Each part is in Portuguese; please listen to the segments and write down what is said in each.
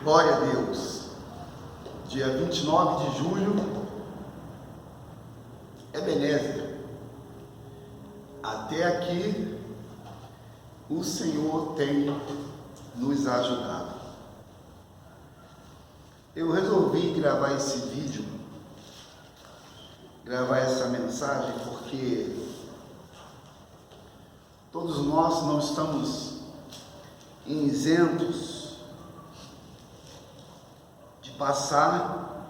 Glória a Deus. Dia 29 de julho, Ebenezer. Até aqui o Senhor tem nos ajudado. Eu resolvi gravar esse vídeo, gravar essa mensagem, porque todos nós não estamos isentos de passar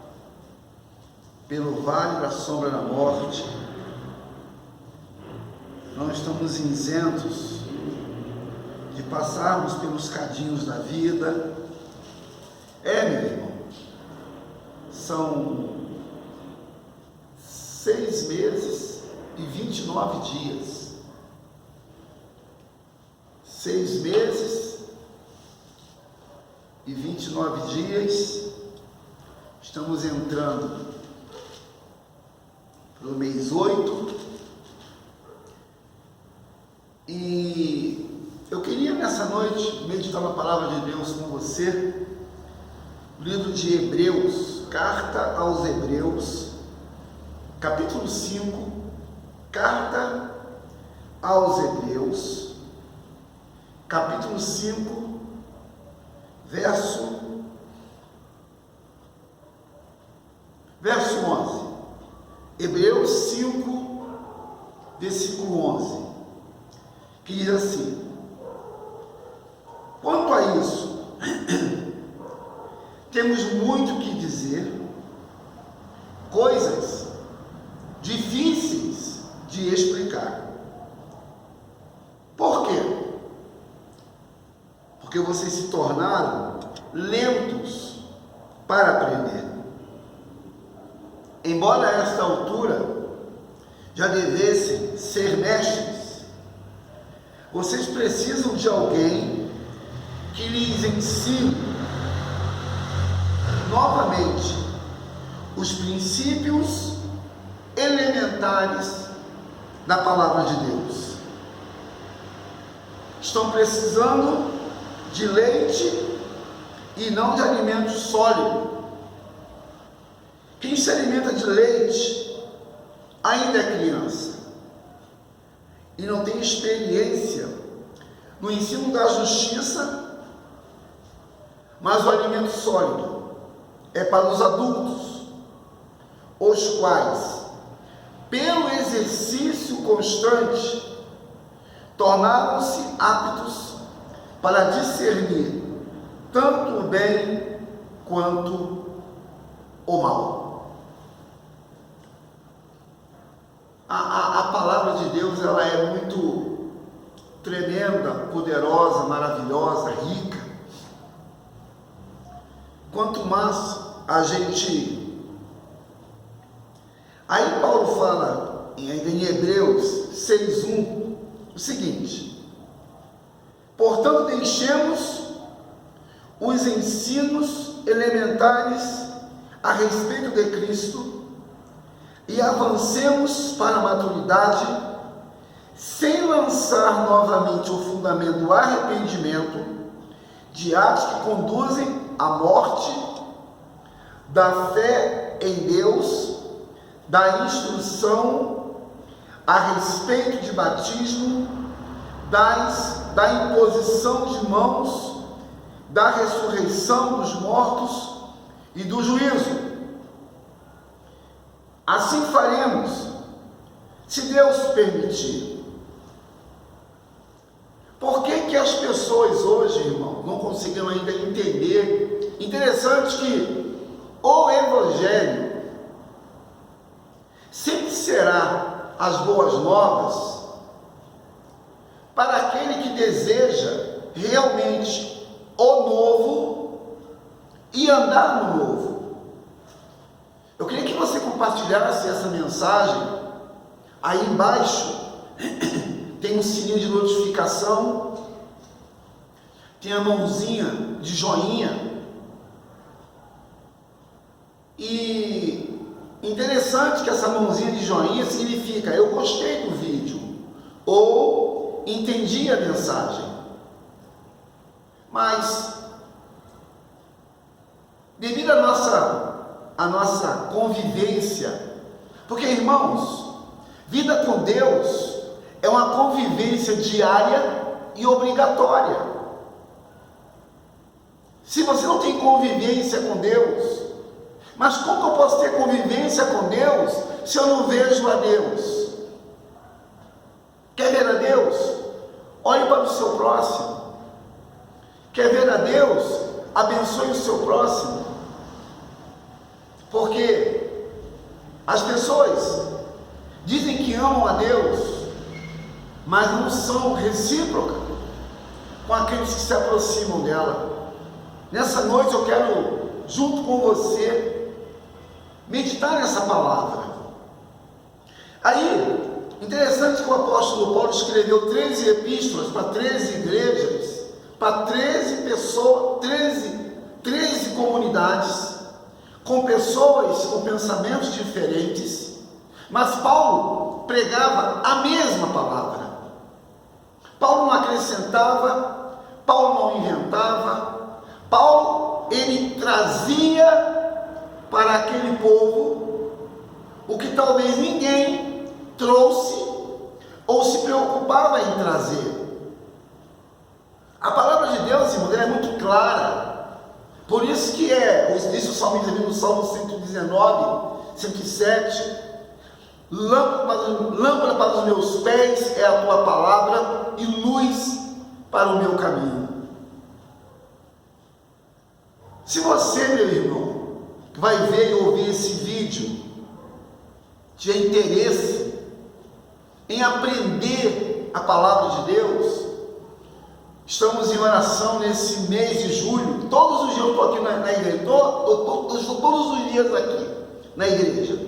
pelo vale da sombra da morte. Não estamos isentos de passarmos pelos cadinhos da vida. Meu irmão, são 6 meses e 29 dias. 6 meses e 29 dias. Estamos entrando para o mês 8. E eu queria nessa noite meditar na palavra de Deus com você. O livro de Hebreus, carta aos Hebreus, capítulo 5, carta aos Hebreus, capítulo 5, verso 11. Hebreus 5, versículo 11, que diz assim: quanto a isso, temos muito que dizer, coisas difíceis de explicar. Por quê? Porque vocês se tornaram lentos para aprender. Embora a esta altura já devessem ser mestres, vocês precisam de alguém que lhes ensine novamente os princípios elementares da palavra de Deus. Estão precisando de leite e não de alimento sólido. Quem se alimenta de leite ainda é criança e não tem experiência no ensino da justiça, mas o alimento sólido é para os adultos, os quais, pelo exercício constante, tornaram-se aptos para discernir tanto o bem quanto o mal. A palavra de Deus, ela é muito tremenda, poderosa, maravilhosa, rica. Quanto mais a gente... Aí Paulo fala em Hebreus 6:1 o seguinte: portanto, deixemos os ensinos elementares a respeito de Cristo e avancemos para a maturidade, sem lançar novamente o fundamento do arrependimento de atos que conduzem à morte, da fé em Deus, da instrução a respeito de batismo, da imposição de mãos, da ressurreição dos mortos e do juízo. Assim faremos, se Deus permitir. Por que as pessoas hoje, irmão, não conseguiram ainda entender? Interessante que o Evangelho sempre será as boas novas para aquele que deseja realmente o novo e andar no novo. Eu queria que você compartilhasse essa mensagem. Aí embaixo tem um sininho de notificação, tem a mãozinha de joinha. E interessante que essa mãozinha de joinha significa: eu gostei do vídeo, ou entendi a mensagem. Mas a nossa convivência, porque, irmãos, vida com Deus é uma convivência diária e obrigatória. Se você não tem convivência com Deus, mas como eu posso ter convivência com Deus se eu não vejo a Deus? Quer ver a Deus? Olhe para o seu próximo. Quer ver a Deus? Abençoe o seu próximo. Porque as pessoas dizem que amam a Deus, mas não são recíprocas com aqueles que se aproximam dela. Nessa noite eu quero, junto com você, meditar nessa palavra. Aí, interessante que o apóstolo Paulo escreveu 13 epístolas para 13 igrejas, para 13 pessoas, 13 comunidades, com pessoas com pensamentos diferentes, mas Paulo pregava a mesma palavra. Paulo não acrescentava, Paulo não inventava, Paulo, ele trazia para aquele povo o que talvez ninguém trouxe ou se preocupava em trazer. A palavra de Deus, irmão, é muito clara. Por isso que disse o salmista no Salmo 119, 107, lâmpada para os meus pés é a tua palavra e luz para o meu caminho. Se você, meu irmão, que vai ver e ouvir esse vídeo, tiver interesse em aprender a palavra de Deus, estamos em oração nesse mês de julho. Todos os dias eu estou aqui na igreja, eu estou todos os dias aqui na igreja,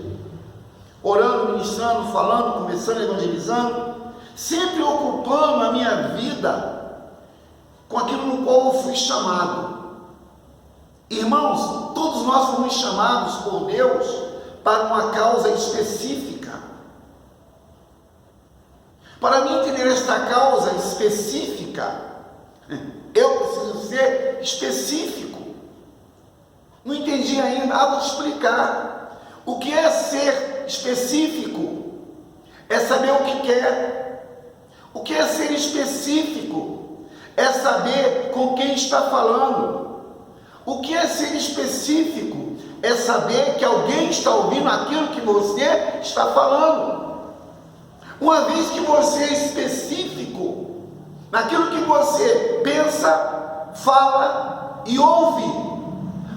orando, ministrando, falando, conversando, evangelizando, sempre ocupando a minha vida com aquilo no qual eu fui chamado. Irmãos, todos nós fomos chamados por Deus para uma causa específica. Para mim entender esta causa específica, eu preciso ser específico. Não entendi ainda, vou te explicar. O que é ser específico? É saber o que quer. O que é ser específico? É saber com quem está falando. O que é ser específico? É saber que alguém está ouvindo aquilo que você está falando. Uma vez que você é específico naquilo que você pensa, fala e ouve,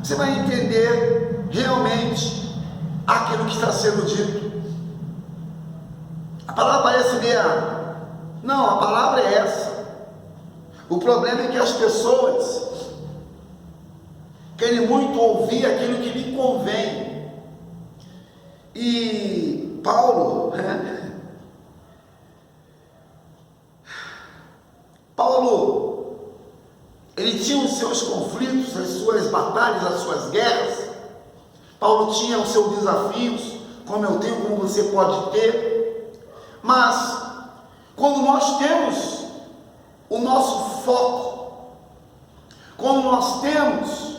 você vai entender realmente aquilo que está sendo dito. A palavra parece meia... Não, a palavra é essa. O problema é que as pessoas querem muito ouvir aquilo que lhe convém. E Paulo, ele tinha os seus conflitos, as suas batalhas, as suas guerras. Paulo tinha os seus desafios, como eu tenho, como você pode ter. Mas, quando nós temos o nosso foco, quando nós temos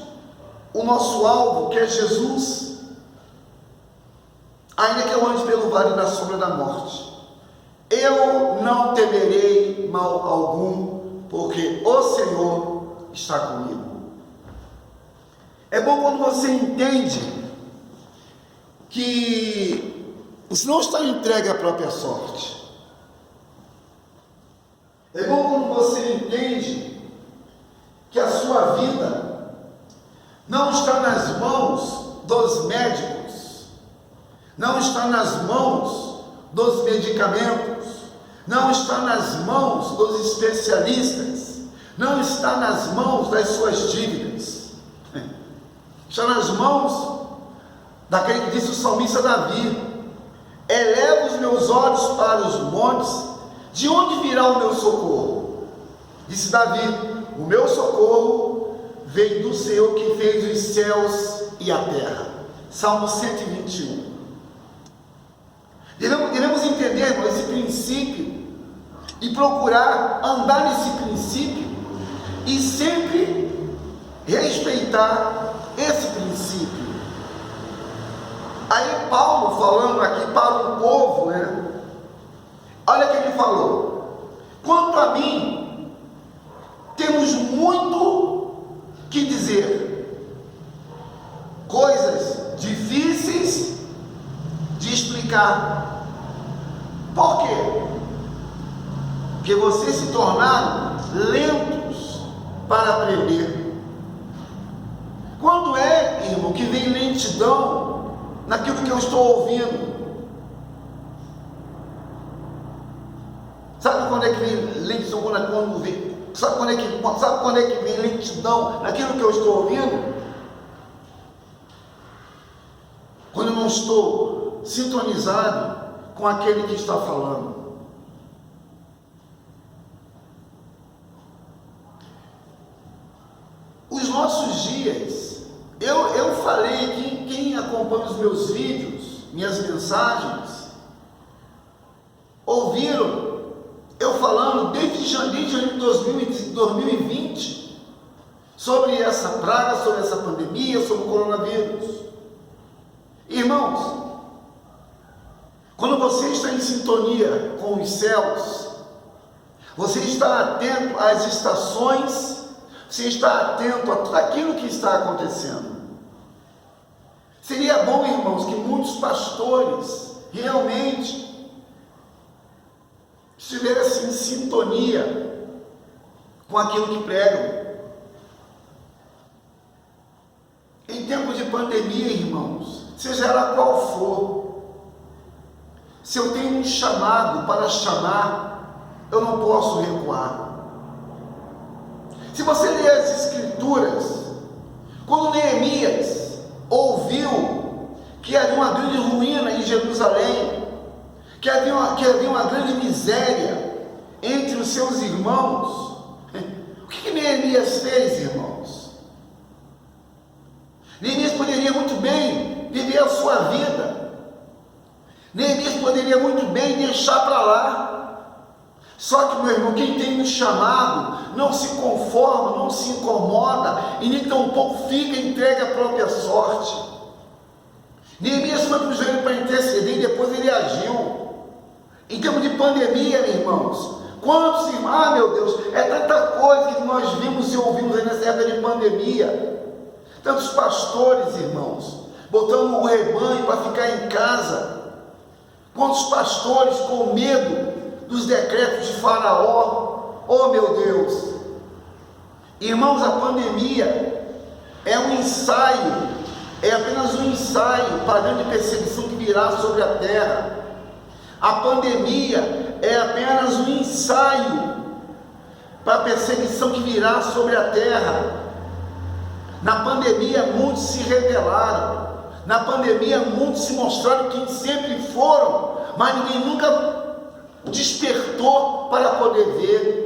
o nosso alvo, que é Jesus, ainda que eu ande pelo vale da sombra da morte, eu não temerei mal algum, porque o Senhor está comigo. É bom quando você entende que você não está entregue à própria sorte. É bom quando você entende que a sua vida não está nas mãos dos médicos, não está nas mãos dos medicamentos, não está nas mãos dos especialistas, não está nas mãos das suas dívidas, está nas mãos daquele que disse o salmista Davi: eleva os meus olhos para os montes, de onde virá o meu socorro? Disse Davi: o meu socorro vem do Senhor que fez os céus e a terra. Salmo 121. Devemos entender, irmão, esse princípio e procurar andar nesse princípio e sempre respeitar esse princípio. Aí Paulo falando aqui para o povo, né? Olha o que ele falou: quanto a mim, temos muito que dizer, coisas difíceis de explicar. Por quê? Porque vocês se tornaram lentos para aprender. Quando é, irmão, que vem lentidão naquilo que eu estou ouvindo? Sabe quando é que vem lentidão? Sabe quando é que vem lentidão naquilo que eu estou ouvindo? Quando eu não estou sintonizado com aquele que está falando. Os nossos dias, eu falei aqui, quem acompanha os meus vídeos, minhas mensagens, ouviram eu falando desde janeiro de 2020 sobre essa praga, sobre essa pandemia, sobre o coronavírus. Irmãos, quando você está em sintonia com os céus, você está atento às estações, você está atento a tudo aquilo que está acontecendo. Seria bom, irmãos, que muitos pastores realmente estivessem em sintonia com aquilo que pregam. Em tempos de pandemia, irmãos, seja ela qual for, se eu tenho um chamado para chamar, eu não posso recuar. Se você ler as Escrituras, quando Neemias ouviu que havia uma grande ruína em Jerusalém, que havia uma grande miséria entre os seus irmãos, o que Neemias fez, irmãos? Neemias poderia muito bem viver a sua vida, Neemias poderia muito bem deixar para lá. Só que, meu irmão, quem tem um chamado não se conforma, não se incomoda e nem tampouco fica entregue à própria sorte. Neemias foi para o joelho para interceder e depois ele agiu. Em termos de pandemia, irmãos, quantos irmãos, meu Deus, é tanta coisa que nós vimos e ouvimos aí nessa época de pandemia. Tantos pastores, irmãos, botando o rebanho para ficar em casa. Quantos pastores com medo dos decretos de Faraó? Oh, meu Deus! Irmãos, a pandemia é um ensaio, é apenas um ensaio para a grande perseguição que virá sobre a terra. A pandemia é apenas um ensaio para a perseguição que virá sobre a terra. Na pandemia, muitos se rebelaram. Na pandemia, muitos se mostraram quem sempre foram, mas ninguém nunca despertou para poder ver.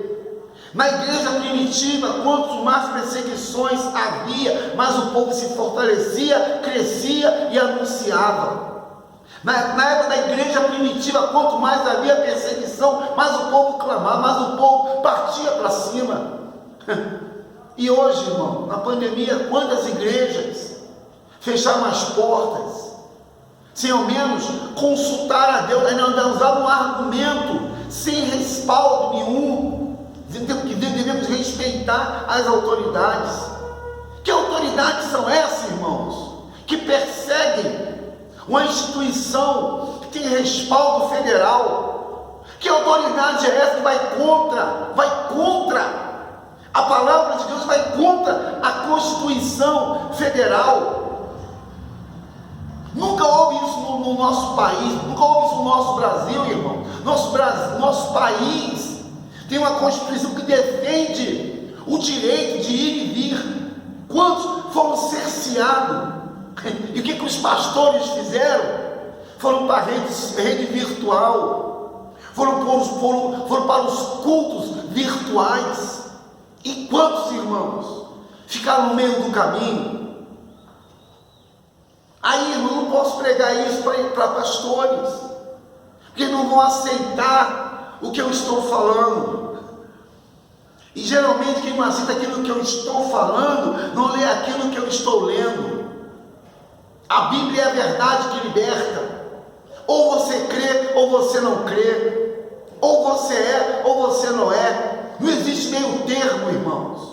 Na igreja primitiva, quanto mais perseguições havia, mais o povo se fortalecia, crescia e anunciava. Na época da igreja primitiva, quanto mais havia perseguição, mais o povo clamava, mais o povo partia para cima. E hoje, irmão, na pandemia, quantas igrejas fecharam as portas, sem ao menos consultar a Deus, ainda usaram um argumento, sem respaldo nenhum, dizendo que devemos respeitar as autoridades. Que autoridades são essas, irmãos? Que perseguem uma instituição que tem respaldo federal? Que autoridade é essa que vai contra a palavra de Deus, vai contra a Constituição Federal? Nunca houve isso no nosso país, nunca houve isso no nosso Brasil, irmão. Nosso país tem uma Constituição que defende o direito de ir e vir. Quantos foram cerceados? E o que os pastores fizeram? Foram para a rede virtual, foram para os cultos virtuais. E quantos irmãos ficaram no meio do caminho? Aí, irmão, não posso pregar isso para pastores, porque não vão aceitar o que eu estou falando. E geralmente quem não aceita aquilo que eu estou falando, não lê aquilo que eu estou lendo. A Bíblia é a verdade que liberta. Ou você crê, ou você não crê. Ou você é, ou você não é. Não existe meio termo, irmãos.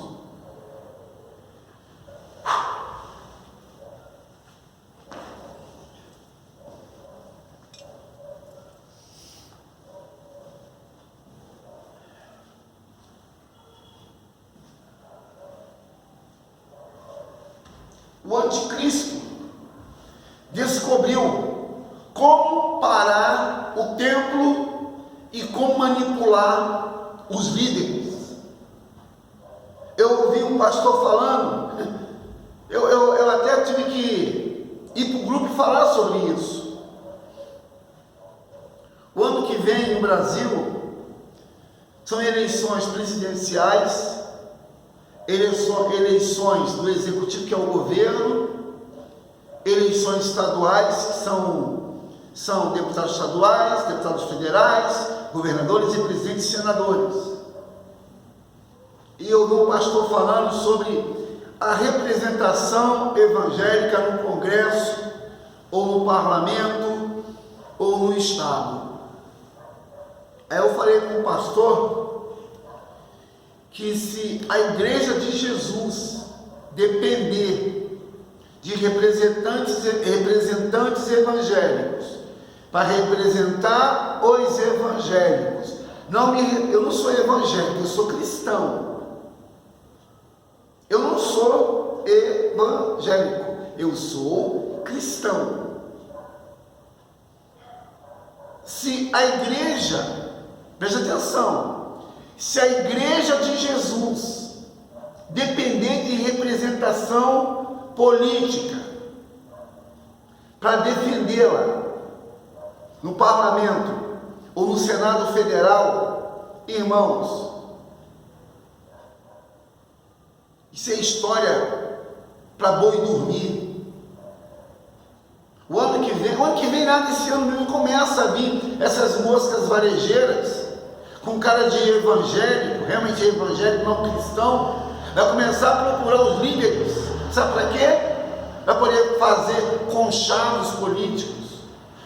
O anticristo descobriu como parar o templo e como manipular os líderes. Eu ouvi um pastor falando, eu até tive que ir para o grupo e falar sobre isso. O ano que vem no Brasil são eleições presidenciais, eleições do executivo, que é o governo, eleições estaduais, que são deputados estaduais, deputados federais, governadores e presidentes e senadores. E eu vi um pastor falando sobre a representação evangélica no Congresso, ou no Parlamento, ou no Estado. Aí eu falei com o pastor que se a Igreja de Jesus depender de representantes evangélicos para representar os evangélicos, eu não sou evangélico, eu sou cristão. Eu não sou evangélico, eu sou cristão. Se a igreja, preste atenção, se a Igreja de Jesus depender de representação política para defendê-la no Parlamento ou no Senado Federal, irmãos, isso é história para boi dormir. O ano que vem nada, esse ano mesmo começa a vir essas moscas varejeiras com cara de evangélico, realmente evangélico, não cristão, vai começar a procurar os líderes. Sabe para quê? Vai poder fazer conchavos políticos,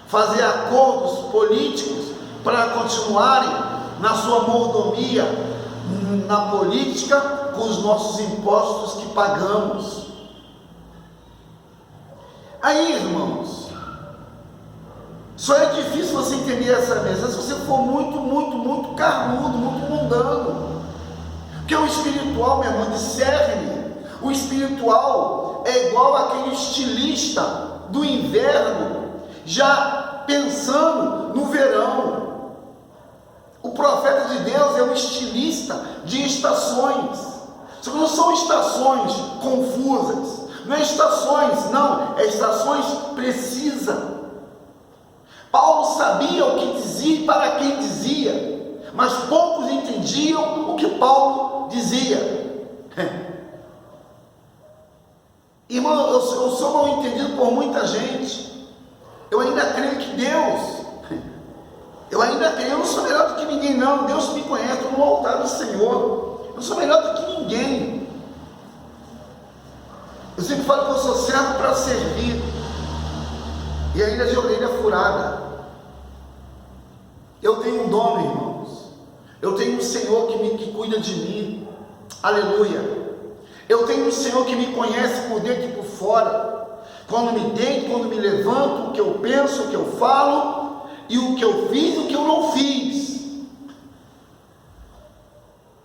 fazer acordos políticos para continuarem na sua mordomia na política com os nossos impostos que pagamos. Aí, irmãos, só é difícil você entender essa mensagem se você for muito carnudo, muito mundano. Porque o espiritual, meu irmão, discerne. O espiritual é igual aquele estilista do inverno, já pensando no verão. O profeta de Deus é um estilista de estações. Só que não são estações confusas, não é estações, não, é estações precisas. Paulo sabia o que dizia e para quem dizia, mas poucos entendiam o que Paulo dizia. Irmão, eu sou mal entendido por muita gente. Eu ainda creio que Deus, eu não sou melhor do que ninguém, não. Deus me conhece no altar do Senhor. Eu sou melhor do que ninguém. Eu sempre falo que eu sou servo para servir, e ainda de orelha furada. Eu tenho um dono, irmãos. Eu tenho um Senhor que cuida de mim. Aleluia. Eu tenho um Senhor que me conhece por dentro e por fora. Quando me deito, quando me levanto, o que eu penso, o que eu falo, e o que eu fiz e o que eu não fiz.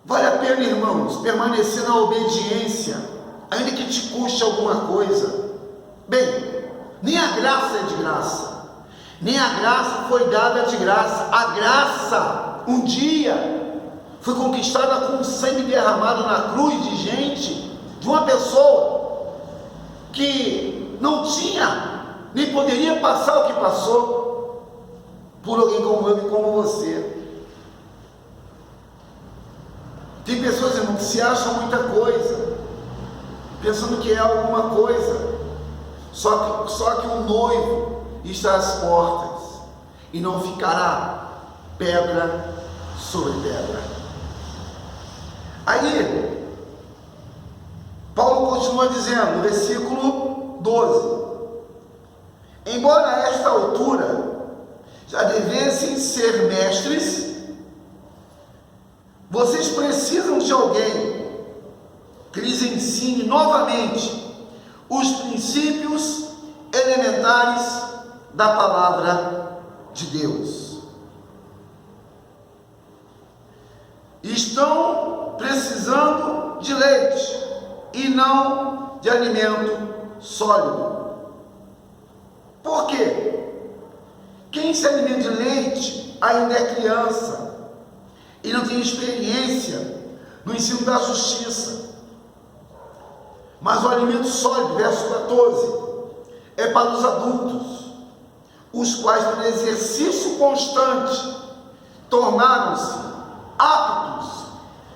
Vale a pena, irmãos, permanecer na obediência, ainda que te custe alguma coisa. Bem, nem a graça é de graça, nem a graça foi dada de graça. A graça, um dia, foi conquistada com o sangue derramado na cruz de gente, de uma pessoa que não tinha, nem poderia passar o que passou, por alguém como eu e como você. Tem pessoas, irmão, que se acham muita coisa, pensando que é alguma coisa, só que o noivo está às portas, e não ficará pedra sobre pedra. Aí, Paulo continua dizendo, no versículo 12: embora a esta altura já devessem ser mestres, vocês precisam de alguém que lhes ensine novamente os princípios elementares da palavra de Deus. Estão precisando de leite e não de alimento sólido. Por quê? Quem se alimenta de leite ainda é criança e não tem experiência no ensino da justiça. Mas o alimento sólido, verso 14, é para os adultos, os quais, pelo exercício constante, tornaram-se aptos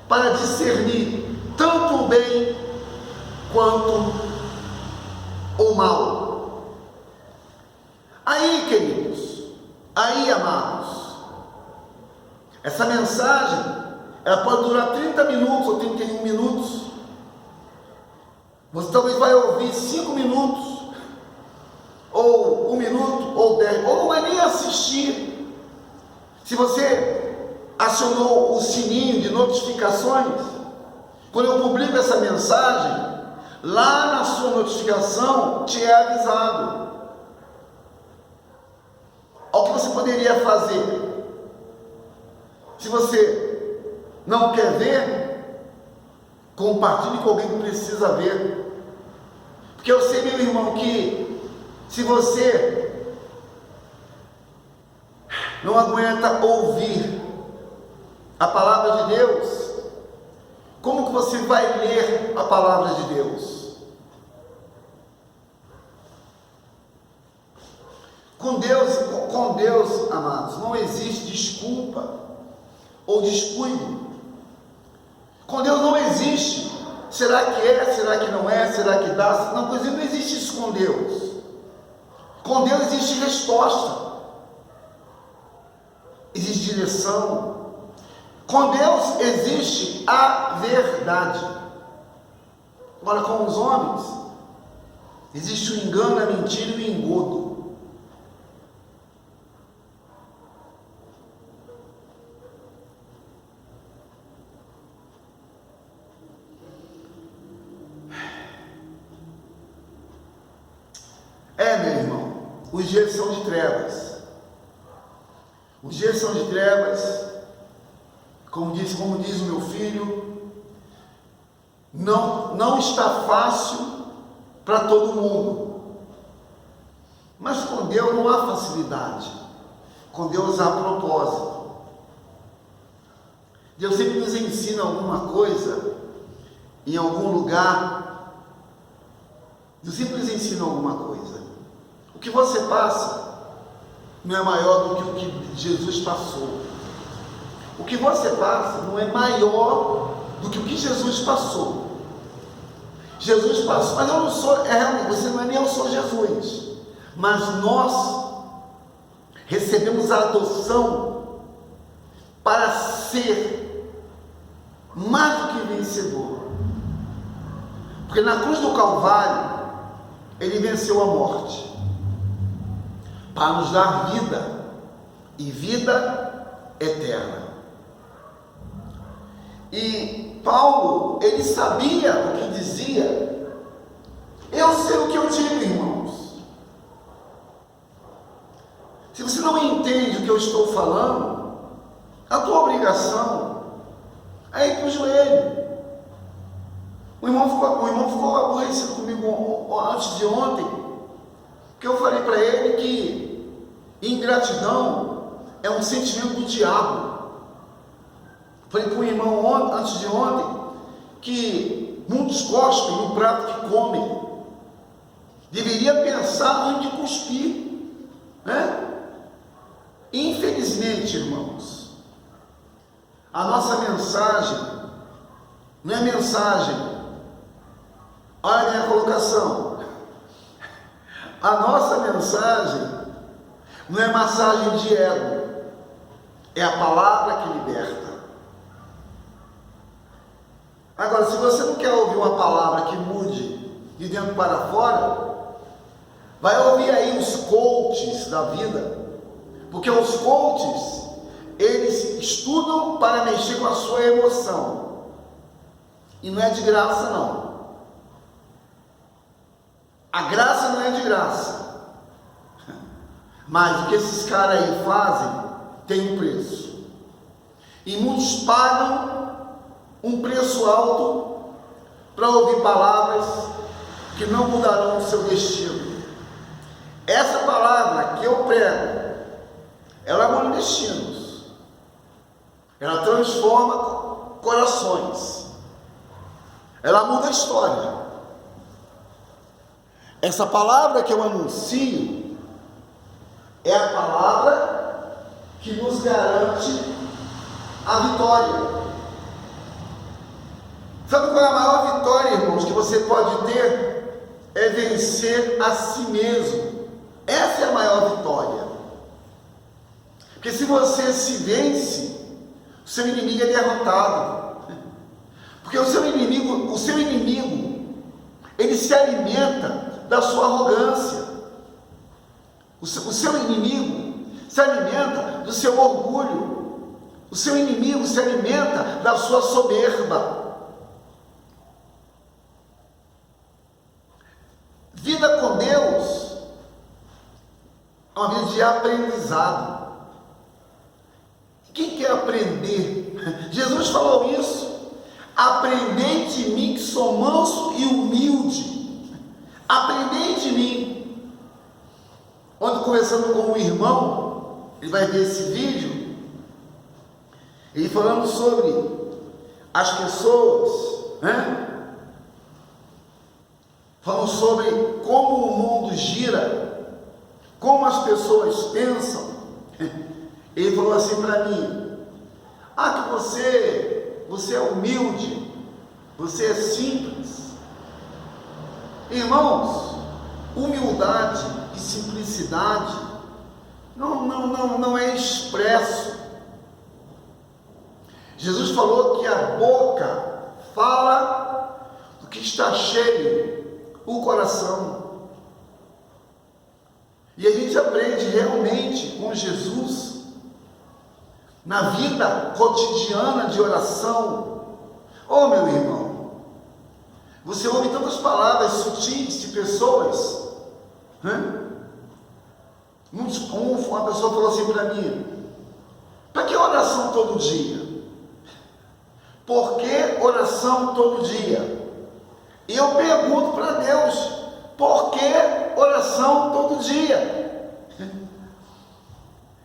para discernir tanto o bem quanto o mal. Aí, queridos, aí, amados, essa mensagem, ela pode durar 30 minutos ou 31 minutos. Você talvez vai ouvir 5 minutos, ou 1 minuto, ou 10, ou não vai nem assistir. Se você acionou o sininho de notificações, quando eu publico essa mensagem, lá na sua notificação te é avisado. O que você poderia fazer? Se você não quer ver, compartilhe com alguém que precisa ver. Porque eu sei, meu irmão, que se você não aguenta ouvir a palavra de Deus, como que você vai ler a palavra de Deus? Com Deus, amados, não existe desculpa ou descuido. Com Deus não existe será que é, será que não é, será que dá. Não, pois não existe isso com Deus. Com Deus existe resposta, existe direção. Com Deus existe a verdade. Agora, com os homens existe o engano, a mentira e o engodo. Meu irmão, os dias são de trevas. Os dias são de trevas, como diz o meu filho, não está fácil para todo mundo. Mas com Deus não há facilidade. Com Deus há propósito. Deus sempre nos ensina alguma coisa, em algum lugar. Deus sempre nos ensina alguma coisa. O que você passa não é maior do que o que Jesus passou. O que você passa não é maior do que o que Jesus passou. Jesus passou, mas eu não sou, realmente, você não é nem eu sou Jesus. Mas nós recebemos a adoção para ser mais do que vencedor. Porque na cruz do Calvário, ele venceu a morte, para nos dar vida, e vida eterna. E Paulo, ele sabia o que dizia. Eu sei o que eu digo, irmãos. Se você não entende o que eu estou falando, a tua obrigação é ir para o joelho. O irmão ficou aborrecido comigo antes de ontem, porque eu falei para ele que ingratidão é um sentimento do diabo. Falei para o irmão antes de ontem que muitos cospem no prato que comem. Deveria pensar antes de cuspir, né? Infelizmente, irmãos, a nossa mensagem não é mensagem. Olha a minha colocação. A nossa mensagem não é massagem de ego, é a palavra que liberta. Agora, se você não quer ouvir uma palavra que mude de dentro para fora, Vai ouvir aí os coaches da vida, porque os coaches, eles estudam para mexer com a sua emoção, e não é de graça não. A graça não é de graça, mas o que esses caras aí fazem tem um preço, e muitos pagam um preço alto para ouvir palavras que não mudarão o seu destino. Essa palavra que eu prego, ela muda destinos, ela transforma corações, ela muda a história. Essa palavra que eu anuncio é a palavra que nos garante a vitória. Sabe qual é a maior vitória, irmãos, que você pode ter? É vencer a si mesmo. Essa é a maior vitória. Porque se você se vence, o seu inimigo é derrotado. Porque o seu inimigo, ele se alimenta da sua arrogância. O seu inimigo se alimenta do seu orgulho. O seu inimigo se alimenta da sua soberba. Vida com Deus é uma vida de aprendizado. Quem quer aprender? Jesus falou isso. Aprendei de mim que sou manso e humilde. Aprendei de mim. Ontem, conversando com um irmão, ele vai ver esse vídeo, ele falando sobre as pessoas, né? Falando sobre como o mundo gira, como as pessoas pensam. Ele falou assim para mim: que você é humilde, você é simples. Irmãos, humildade e simplicidade não é expresso. Jesus falou que a boca fala do que está cheio o coração. E a gente aprende realmente com Jesus, na vida cotidiana de oração. Meu irmão, você ouve tantas palavras sutis de pessoas, né? Uma pessoa falou assim para mim: para que oração todo dia? Por que oração todo dia? E eu pergunto para Deus: por que oração todo dia?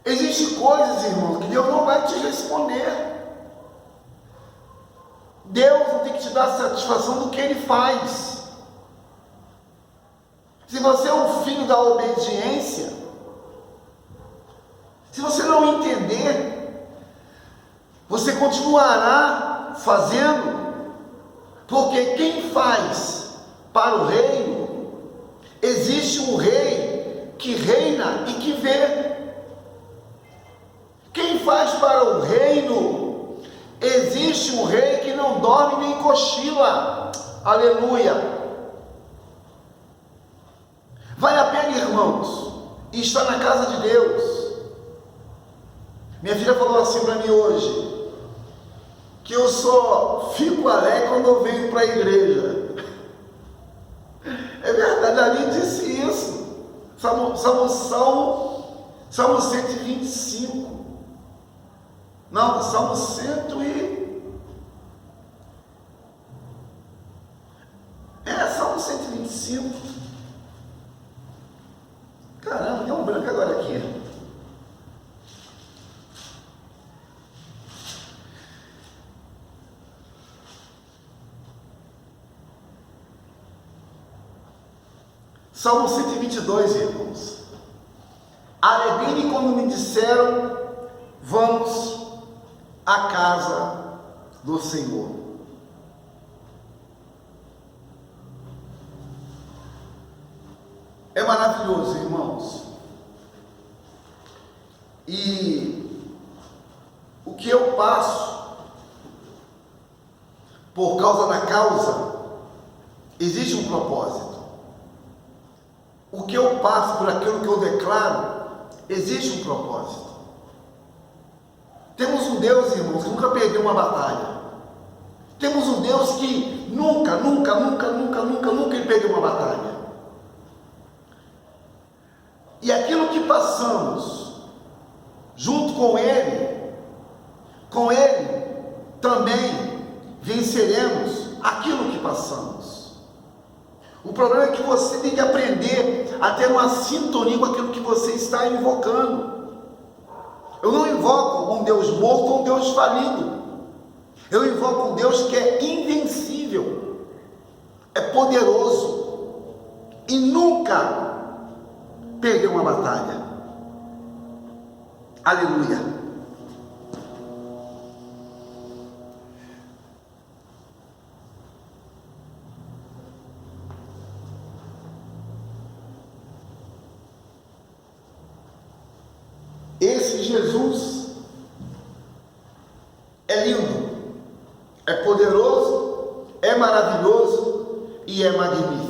Existem coisas, irmão, que Deus não vai te responder. Deus não tem que te dar satisfação do que Ele faz. Se você é um filho da obediência, se você não entender, você continuará fazendo. Porque quem faz para o reino, existe um rei que reina e que vê. Quem faz para o reino, existe um rei que não dorme nem cochila. Aleluia! Vale a pena, irmãos, estar na casa de Deus. Minha filha falou assim para mim hoje, que eu só fico alegre quando eu venho para a igreja. É verdade, ali disse isso. Salmo 125. Não, Salmo 100 Salmo 125. Caramba, deu um branco agora aqui. Salmo 122, irmãos. Alegrei-me quando me disseram: vamos à casa do Senhor. É maravilhoso, irmãos. E o que eu passo por causa da causa, existe um propósito. o que eu passo, por aquilo que eu declaro, existe um propósito. Temos um Deus, irmãos, que nunca perdeu uma batalha. Temos um Deus que nunca ele perdeu uma batalha. E aquilo que passamos junto com Ele também venceremos aquilo que passamos. O problema é que você tem que aprender a ter uma sintonia com aquilo que você está invocando. Eu não invoco um Deus morto ou um Deus falido. Eu invoco um Deus que é invencível, é poderoso e nunca perdeu uma batalha. Aleluia. Esse Jesus é lindo, é poderoso, é maravilhoso e é magnífico.